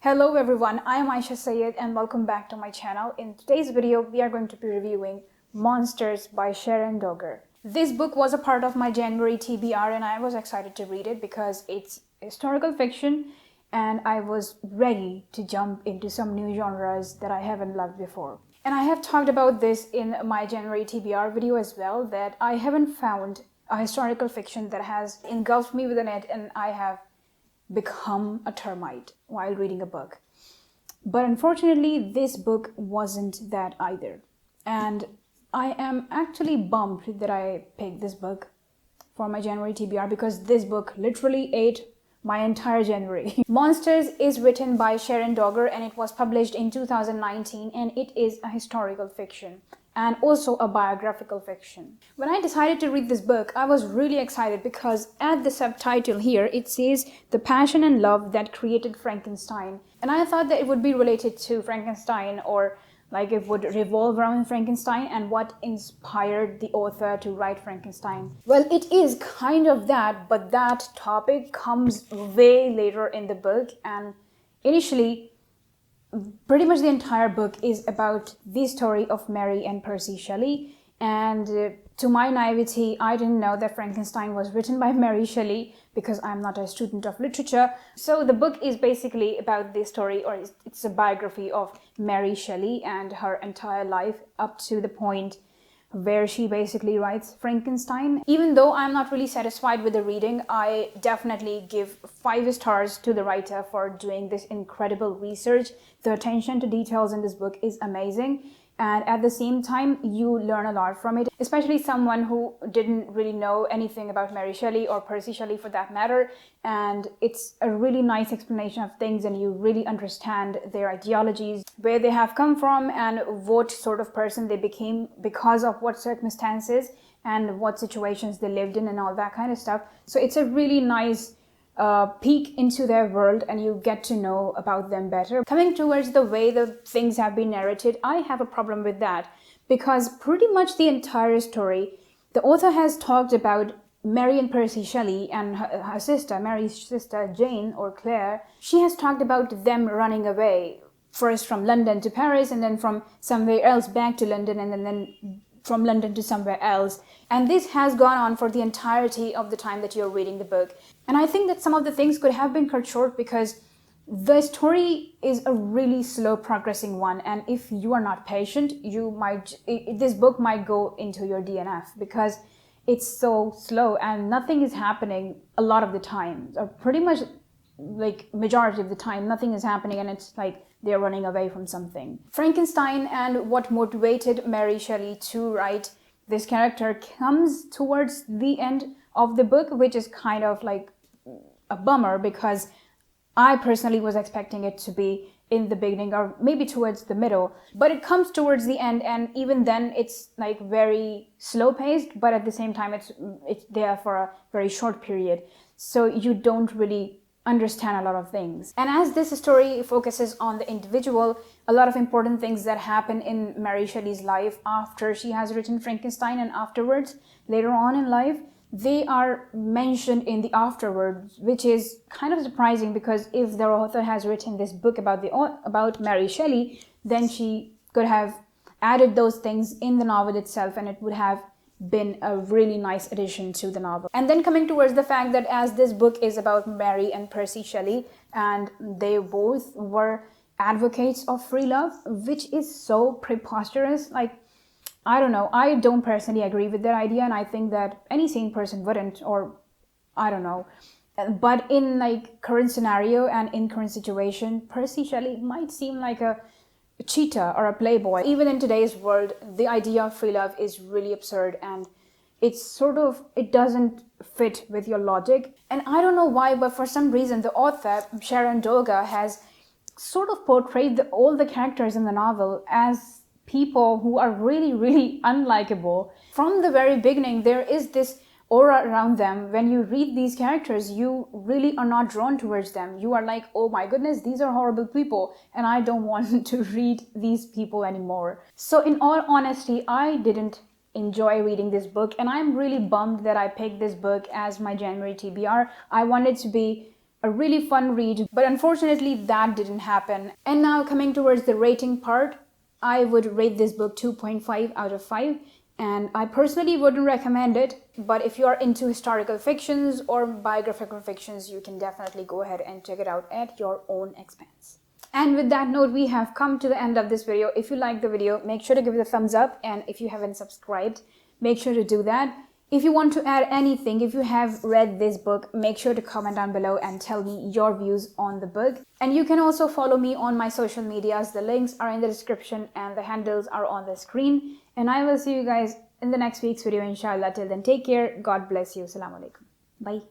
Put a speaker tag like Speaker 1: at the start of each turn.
Speaker 1: Hello everyone, I am Ayesha Syed and welcome back to my channel. In today's video, we are going to be reviewing Monsters by Sharon Dogar. This book was a part of my January TBR and I was excited to read it because it's historical fiction and I was ready to jump into some new genres that I haven't loved before. And I have talked about this in my January TBR video as well, that I haven't found a historical fiction that has engulfed me within it and I have become a termite while reading a book. But unfortunately, this book wasn't that either. And I am actually bummed that I picked this book for my January TBR because this book literally ate my entire January. Monsters is written by Sharon Dogar and it was published in 2019 and it is a historical fiction and also a biographical fiction. When I decided to read this book, I was really excited because at the subtitle here, it says The Passion and Love That Created Frankenstein. And I thought that it would be related to Frankenstein, or like it would revolve around Frankenstein and what inspired the author to write Frankenstein. Well, it is kind of that, but that topic comes way later in the book, and initially pretty much the entire book is about the story of Mary and Percy Shelley. And to my naivety, I didn't know that Frankenstein was written by Mary Shelly because I'm not a student of literature. So the book is basically about the story, or it's a biography of Mary Shelley and her entire life up to the point where she basically writes Frankenstein. Even though I'm not really satisfied with the reading, I definitely give 5 stars to the writer for doing this incredible research. The attention to details in this book is amazing. And at the same time, you learn a lot from it, especially someone who didn't really know anything about Mary Shelley or Percy Shelley for that matter. And it's a really nice explanation of things and you really understand their ideologies, where they have come from and what sort of person they became because of what circumstances and what situations they lived in and all that kind of stuff. So it's a really nice peek into their world and you get to know about them better. Coming towards the way the things have been narrated, I have a problem with that because pretty much the entire story, the author has talked about Mary and Percy Shelley and her sister, Mary's sister Jane or Claire. She has talked about them running away, first from London to Paris and then from somewhere else back to London and then from London to somewhere else. And this has gone on for the entirety of the time that you're reading the book. And I think that some of the things could have been cut short because the story is a really slow progressing one. And if you are not patient, this book might go into your DNF because it's so slow and nothing is happening a lot of the time, or pretty much like majority of the time, nothing is happening and it's like they're running away from something. Frankenstein and what motivated Mary Shelley to write this character comes towards the end of the book, which is kind of like a bummer because I personally was expecting it to be in the beginning or maybe towards the middle, but it comes towards the end and even then it's like very slow paced, but at the same time it's there for a very short period. So you don't really understand a lot of things. And as this story focuses on the individual, a lot of important things that happen in Mary Shelley's life after she has written Frankenstein and afterwards, later on in life, they are mentioned in the afterwards, which is kind of surprising because if the author has written this book about Mary Shelley, then she could have added those things in the novel itself and it would have been a really nice addition to the novel. And then coming towards the fact that as this book is about Mary and Percy Shelley and they both were advocates of free love, which is so preposterous. Like, I don't know, I don't personally agree with that idea and I think that any sane person wouldn't, or I don't know. But in like current scenario and in current situation, Percy Shelley might seem like a cheetah or a playboy. Even in today's world, the idea of free love is really absurd and it doesn't fit with your logic. And I don't know why, but for some reason the author Sharon Dogar has sort of portrayed all the characters in the novel as people who are really, really unlikable. From the very beginning, there is this aura around them. When you read these characters, you really are not drawn towards them. You are like, oh my goodness, these are horrible people and I don't want to read these people anymore. So in all honesty, I didn't enjoy reading this book and I'm really bummed that I picked this book as my January TBR. I wanted to be a really fun read, but unfortunately that didn't happen. And now coming towards the rating part, I would rate this book 2.5 out of 5. And I personally wouldn't recommend it, but if you are into historical fictions or biographical fictions, you can definitely go ahead and check it out at your own expense. And with that note, we have come to the end of this video. If you liked the video, make sure to give it a thumbs up, and if you haven't subscribed, make sure to do that. If you want to add anything, if you have read this book, make sure to comment down below and tell me your views on the book. And you can also follow me on my social medias. The links are in the description and the handles are on the screen. And I will see you guys in the next week's video, inshallah. Till then, take care. God bless you. Assalamu alaikum. Bye.